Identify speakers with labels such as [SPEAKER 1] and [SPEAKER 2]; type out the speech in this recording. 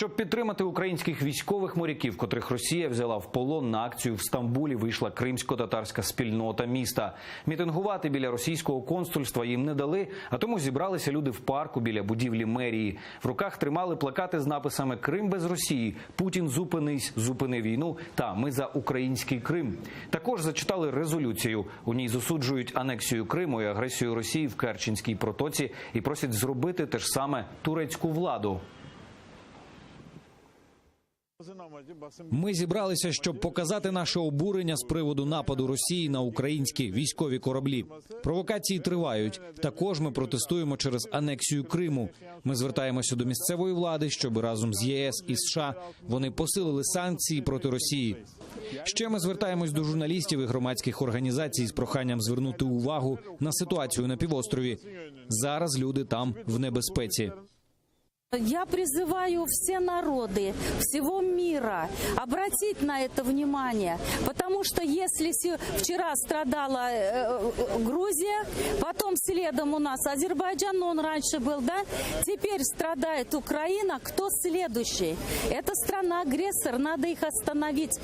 [SPEAKER 1] Щоб підтримати українських військових моряків, котрих Росія взяла в полон, на акцію в Стамбулі вийшла кримсько-татарська спільнота міста. Мітингувати біля російського консульства їм не дали, а тому зібралися люди в парку біля будівлі мерії. В руках тримали плакати з написами «Крим без Росії», «Путін, зупинись, зупини війну» та «Ми за український Крим». Також зачитали резолюцію. У ній засуджують анексію Криму і агресію Росії в Керченській протоці і просять зробити те ж саме турецьку владу.
[SPEAKER 2] Ми зібралися, щоб показати наше обурення з приводу нападу Росії на українські військові кораблі. Провокації тривають. Також ми протестуємо через анексію Криму. Ми звертаємося до місцевої влади, щоб разом з ЄС і США вони посилили санкції проти Росії. Ще ми звертаємось до журналістів і громадських організацій з проханням звернути увагу на ситуацію на півострові. Зараз люди там в небезпеці.
[SPEAKER 3] Я призываю все народы всего мира обратить на это внимание, потому что если вчера страдала Грузия, потом следом у нас Азербайджан, он раньше был, да, теперь страдает Украина, кто следующий? Это страна-агрессор, надо их остановить.